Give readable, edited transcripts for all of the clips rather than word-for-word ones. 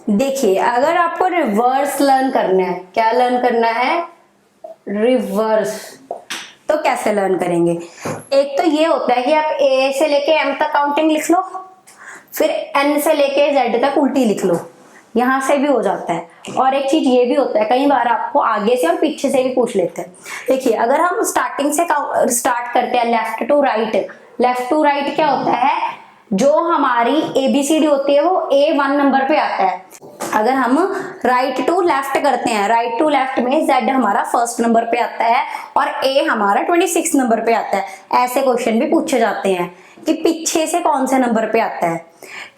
देखिए, अगर आपको रिवर्स लर्न करना है, क्या लर्न करना है, रिवर्स, तो कैसे लर्न करेंगे? एक तो ये होता है कि आप ए से लेके एम तक काउंटिंग लिख लो, फिर एन से लेके जेड तक उल्टी लिख लो, यहां से भी हो जाता है। और एक चीज ये भी होता है, कई बार आपको आगे से और पीछे से भी पूछ लेते हैं। देखिए, अगर हम स्टार्टिंग से स्टार्ट करते हैं left to right, left to right क्या होता है, जो हमारी एबीसीडी होती है वो A1 नंबर पे आता है। अगर हम राइट टू लेफ्ट करते हैं, राइट टू लेफ्ट में Z हमारा फर्स्ट नंबर पे आता है और A हमारा 26 नंबर पे आता है। ऐसे क्वेश्चन भी पूछे जाते हैं कि पीछे से कौन से नंबर पे आता है।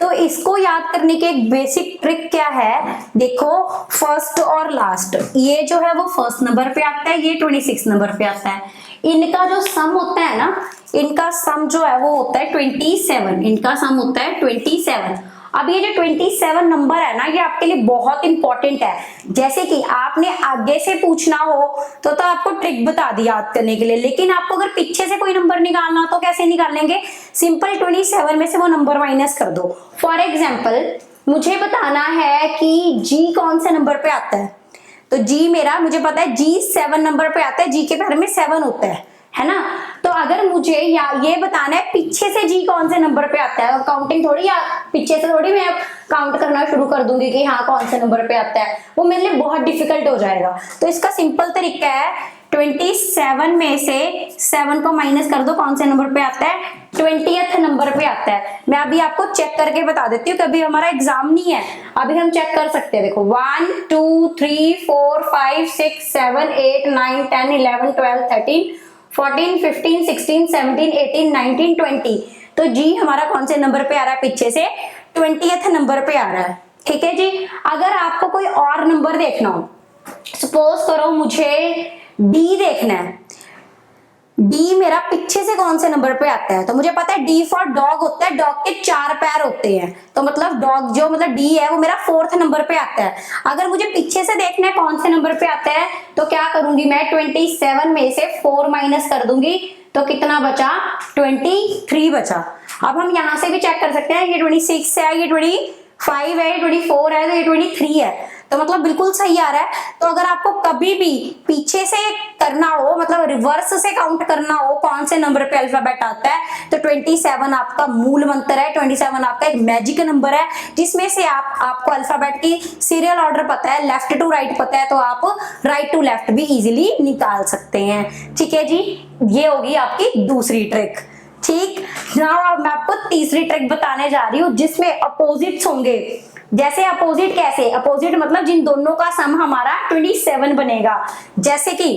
तो इसको याद करने की एक बेसिक ट्रिक क्या है, देखो फर्स्ट और लास्ट, ये जो है वो फर्स्ट नंबर पे आता है, ये 26 नंबर पे आता है। इनका जो सम होता है ना, इनका सम जो है वो होता है 27, इनका सम होता है 27। अब ये जो 27 नंबर है ना, ये आपके लिए बहुत इंपॉर्टेंट है। जैसे कि आपने आगे से पूछना हो तो आपको ट्रिक बता दी याद करने के लिए, लेकिन आपको अगर पीछे से कोई नंबर निकालना हो तो कैसे निकालेंगे? सिंपल 27 में से वो नंबर माइनस कर दो। फॉर एग्जाम्पल, मुझे बताना है कि जी कौन से नंबर पे आता है, तो जी मेरा, मुझे पता है जी 7 नंबर पे आता है, जी के पहले में 7 होता है ना। तो अगर मुझे ये बताना है पीछे से जी कौन से नंबर पे आता है, काउंटिंग थोड़ी, या पीछे से थोड़ी मैं काउंट करना शुरू कर दूंगी कि हाँ कौन से नंबर पे आता है, वो मेरे लिए बहुत डिफिकल्ट हो जाएगा। तो इसका सिंपल तरीका है, 27 में से 7 को माइनस कर दो, कौन से नंबर पे आता है, 20th नंबर पे आता है। मैं अभी आपको चेक करके बता देती हूँ, कभी हमारा एग्जाम नहीं है, अभी हम चेक कर सकते हैं। देखो 1 2 3 4 5 6 7 8 9 10 11 12 13 14 15 16 17 18 19 20। तो जी हमारा कौन से नंबर पे आ रहा है, पीछे से 20th नंबर पे आ रहा है। ठीक है जी। अगर आपको कोई और नंबर देखना हो, सपोज करो मुझे डी देखना है, डी मेरा पीछे से कौन से नंबर पे आता है, तो मुझे पता है डी फॉर डॉग होता है, डॉग के 4 पैर होते हैं, तो मतलब डॉग जो मतलब डी है वो मेरा 4th नंबर पे आता है। अगर मुझे पीछे से देखना है कौन से नंबर पे आता है, तो क्या करूंगी मैं, 27 में से 4 माइनस कर दूंगी, तो कितना बचा, 23 बचा। अब हम यहां से भी चेक कर सकते हैं, ये 26 है, ये 25 है, 24 है, तो ये 23 है, तो मतलब बिल्कुल सही आ रहा है। तो अगर आपको कभी भी पीछे से करना हो, मतलब रिवर्स से काउंट करना हो कौन से नंबर पे अल्फाबेट आता है, तो 27 आपका मूल मंत्र है, 27 आपका एक मैजिक नंबर है, जिसमें से आपको अल्फाबेट की सीरियल ऑर्डर पता है, लेफ्ट टू राइट पता है, तो आप राइट टू लेफ्ट भी इजीली निकाल सकते हैं। ठीक है जी, ये होगी आपकी दूसरी ट्रिक। ठीक, नाउ मैं आपको तीसरी ट्रिक बताने जा रही हूँ, जिसमें अपोजिट्स होंगे। जैसे अपोजिट कैसे, अपोजिट मतलब जिन दोनों का सम हमारा 27 बनेगा। जैसे कि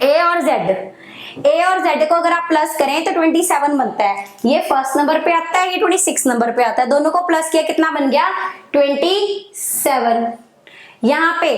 ए और जेड को अगर आप प्लस करें तो 27 बनता है, ये फर्स्ट नंबर पे आता है, ये 26 नंबर पे आता है, दोनों को प्लस किया कितना बन गया, 27। यहाँ पे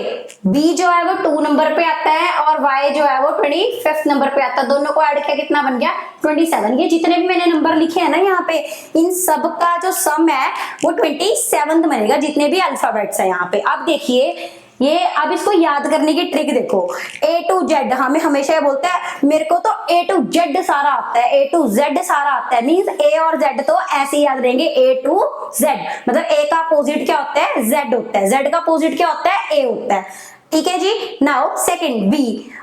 B जो है वो 2 नंबर पे आता है और Y जो है वो 25th नंबर पे आता है, दोनों को ऐड किया कितना बन गया, 27। ये जितने भी मैंने नंबर लिखे हैं ना यहाँ पे, इन सब का जो सम है वो 27 बनेगा, जितने भी अल्फाबेट्स है यहाँ पे। अब देखिए ये, अब इसको याद करने की ट्रिक देखो, A to Z, हमें हमेशा बोलते हैं मेरे को तो A to Z सारा आता है, A to Z सारा आता है, मींस A और Z तो ऐसे ही याद रहेंगे, A to Z, मतलब A का अपोजिट क्या होता है, Z होता है, Z का अपोजिट क्या होता है, A होता है। ठीक है जी। Now second B,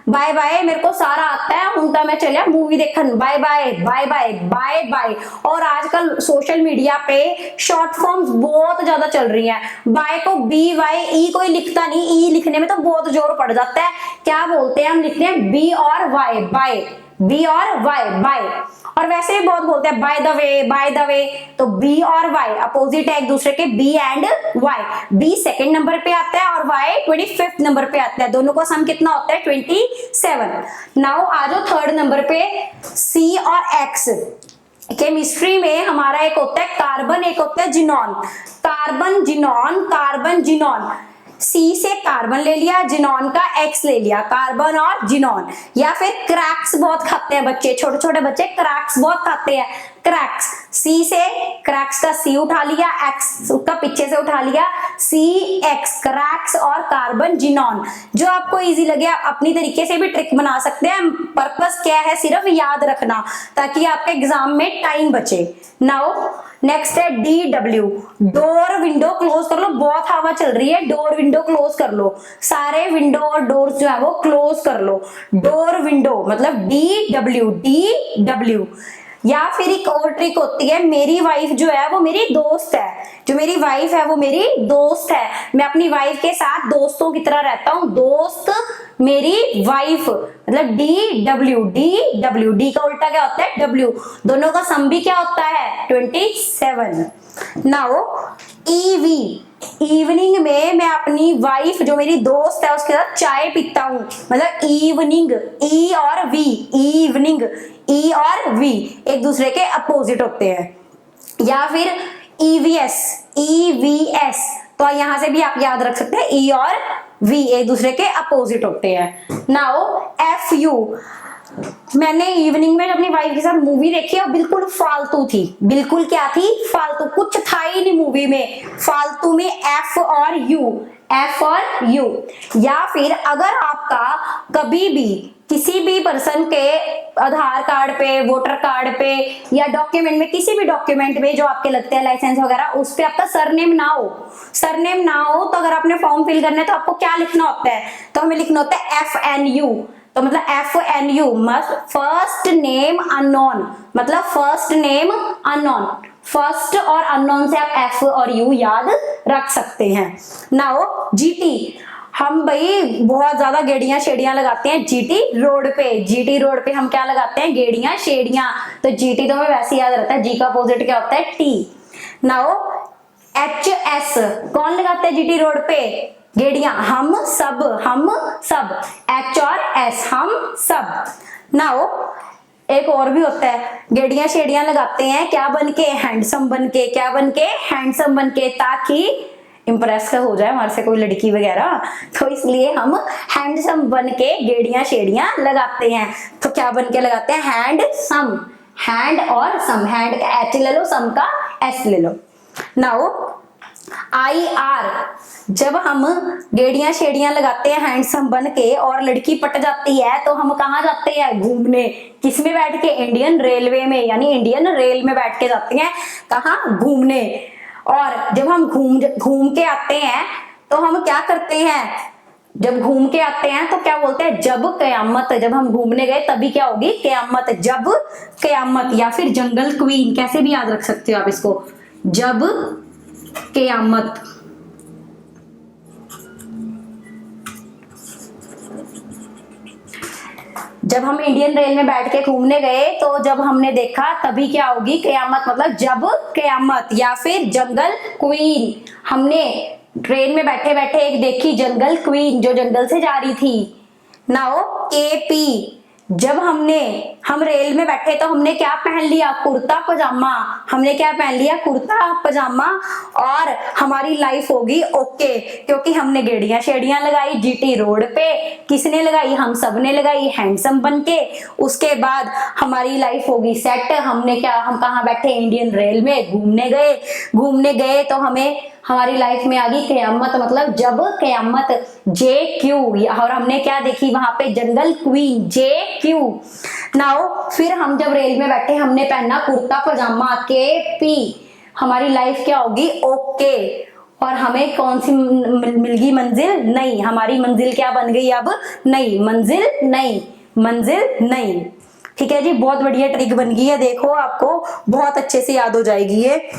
bye bye मेरे को सारा आता है, उनका मैं चलिए मूवी देखन, bye bye bye bye bye bye. और आजकल सोशल मीडिया पे शॉर्ट फॉर्म्स बहुत ज्यादा चल रही हैं, बाय को BYE कोई लिखता नहीं, ई लिखने में तो बहुत जोर पड़ जाता है, क्या बोलते हैं हम, लिखते हैं B और Y, बाय, B और Y बाय। और वैसे भी बहुत बोलते हैं बाय द वे, तो B और Y अपोजिट है एक दूसरे के, B and Y। B second number पे आता है और Y 25th नंबर पे आता है, दोनों का सम कितना होता है, 27। नाउ आ जाओ थर्ड नंबर पे, C और X। केमिस्ट्री में हमारा एक होता है कार्बन, एक होता है xenon, carbon xenon, carbon xenon. C से कार्बन ले लिया, जिनॉन का X ले लिया, कार्बन और जिनॉन। या फिर क्रैक्स बहुत खाते हैं बच्चे, छोटे छोटे बच्चे क्रैक्स बहुत खाते हैं, क्रैक्स, C से क्रैक्स का C उठा लिया, X का पीछे से उठा लिया, CX, क्रैक्स और कार्बन जिनॉन। जो आपको इजी लगे आप अपनी तरीके से भी ट्रिक बना सकते हैं, पर्पस क्या है, सिर्फ याद रखना, ताकि आपके एग्जाम में टाइम बचे। नाउ नेक्स्ट है DW, डोर विंडो क्लोज कर लो, बहुत हवा चल रही है, डोर विंडो क्लोज कर लो, सारे विंडो और डोर्स जो है वो क्लोज कर लो, डोर विंडो मतलब DW। या फिर एक और ट्रिक होती है, मेरी वाइफ जो है वो मेरी दोस्त है, जो मेरी वाइफ है वो मेरी दोस्त है, मैं अपनी वाइफ के साथ दोस्तों की तरह रहता हूं, दोस्त मेरी वाइफ मतलब DW, डी का उल्टा क्या होता है W, दोनों का सम भी क्या होता है 27। नाउ EV, इवनिंग में मैं अपनी वाइफ जो मेरी दोस्त है उसके साथ चाय पीता हूं, मतलब इवनिंग, E और V, इवनिंग, E और V एक दूसरे के अपोजिट होते हैं। या फिर EVS, तो यहां से भी आप याद रख सकते हैं E और V एक दूसरे के अपोजिट होते हैं। नाउ FU, मैंने इवनिंग में अपनी वाइफ के साथ मूवी देखी और बिल्कुल फालतू थी, बिल्कुल क्या थी, फालतू, कुछ था ही नहीं मूवी में, फालतू में F और U। या फिर अगर आपका कभी भी किसी भी पर्सन के आधार कार्ड पे, वोटर कार्ड पे या डॉक्यूमेंट में, किसी भी डॉक्यूमेंट में जो आपके लगते हैं लाइसेंस वगैरह, उस पे आपका सरनेम ना हो, तो अगर आपने फॉर्म फिल करना है तो आपको क्या लिखना होता है, तो हमें लिखना होता है FNU, तो मतलब FNU फर्स्ट नेम अननोन, मतलब फर्स्ट नेम अननोन, फर्स्ट और अननोन से आप F और U याद रख सकते हैं। नाउ GT, हम भाई बहुत ज्यादा गेड़ियां शेड़ियां लगाते हैं GT रोड पे हम क्या लगाते हैं, गेड़ियां शेड़ियां, तो GT तो हमें वैसे याद रहता है, G का अपोजिट क्या होता है T। नाउ HS, कौन लगाता है GT रोड पे, गेड़ियां, हम सब, H और S, हम सब। नाउ एक और भी होता है, गेड़ियां शेड़ियां लगाते हैं क्या बन के, हैंडसम बन के, ताकि इम्प्रेस हो जाए हमारे से कोई लड़की वगैरह, तो इसलिए हम हैंडसम बन के गेड़ियां शेड़ियां लगाते हैं। तो क्या बन के लगाते हैं, हैंडसम, हैंड और सम, हैंड का H ले लो, सम का S ले लो। नाउ IR, जब हम गेड़ियां शेड़ियां लगाते हैं हैंडसम बन के और लड़की पट जाती है तो हम कहाँ जाते हैं, घूमने, किसमें बैठ के, इंडियन रेलवे में, यानी इंडियन रेल में बैठ के जाते हैं, कहाँ, घूमने। और जब हम घूम के आते हैं तो हम क्या करते हैं, जब घूम के आते हैं तो क्या बोलते हैं, जब कयामत, जब हम घूमने गए तभी क्या होगी, कयामत, जब कयामत। या फिर जंगल क्वीन, कैसे भी याद रख सकते हो आप इसको, जब कयामत। जब हम इंडियन रेल में बैठ के घूमने गए तो जब हमने देखा तभी क्या होगी, कयामत, मतलब जब कयामत। या फिर जंगल क्वीन, हमने ट्रेन में बैठे बैठे एक देखी जंगल क्वीन जो जंगल से जा रही थी। नाउ AP, जब हम रेल में बैठे तो हमने क्या पहन लिया, कुर्ता पजामा, हमने क्या पहन लिया, कुर्ता पजामा, और हमारी लाइफ होगी ओके, क्योंकि हमने गेड़ियां शेड़ियां लगाई GT रोड पे, किसने लगाई, हम सब ने लगाई, हैंडसम बन के। उसके बाद हमारी लाइफ होगी सेट, हम कहाँ बैठे, इंडियन रेल में, घूमने गए तो हमारी लाइफ में आ गई कयामत, मतलब जब कयामत, JQ, और हमने क्या देखी वहां पे, जंगल क्वीन, JQ। नाउ फिर हम जब रेल में बैठे हमने पहना कुर्ता पजामा, KP, हमारी लाइफ क्या होगी, ओके। और हमें कौन सी मिल गई, मंजिल नहीं, हमारी मंजिल क्या बन गई अब, नहीं, मंजिल नहीं। ठीक है जी, बहुत बढ़िया ट्रिक बन गई है, देखो आपको बहुत अच्छे से याद हो जाएगी ये।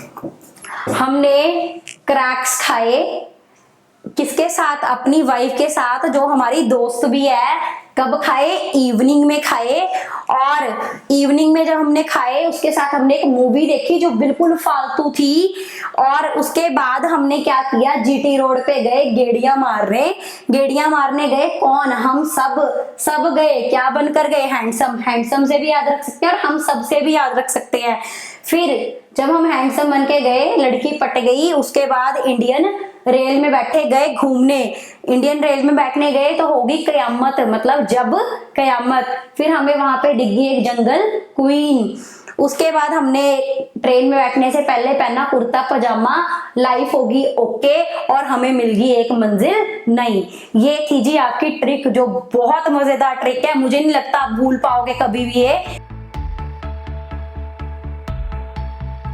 हमने क्रैक्स खाए किसके साथ, अपनी वाइफ के साथ जो हमारी दोस्त भी है। कब खाए, इवनिंग में खाए। और इवनिंग में जब हमने खाए उसके साथ हमने एक मूवी देखी जो बिल्कुल फालतू थी। और उसके बाद हमने क्या किया, GT रोड पे गए गेड़ियां मारने गए। कौन, हम सब गए, क्या बनकर गए, हैंडसम से भी याद रख सकते हैं और हम सब से भी याद रख सकते हैं। फिर जब हम हैंडसम बन के गए, लड़की पट गई, उसके बाद इंडियन रेल में बैठे गए घूमने, इंडियन रेल में बैठने गए तो होगी कयामत, मतलब जब कयामत। फिर हमें वहां पे डिग्गी एक जंगल क्वीन। उसके बाद हमने ट्रेन में बैठने से पहले पहना कुर्ता पजामा, लाइफ होगी ओके और हमें मिल गई एक मंजिल नहीं। ये थी जी आपकी ट्रिक, जो बहुत मजेदार ट्रिक है, मुझे नहीं लगता आप भूल पाओगे कभी भी ये।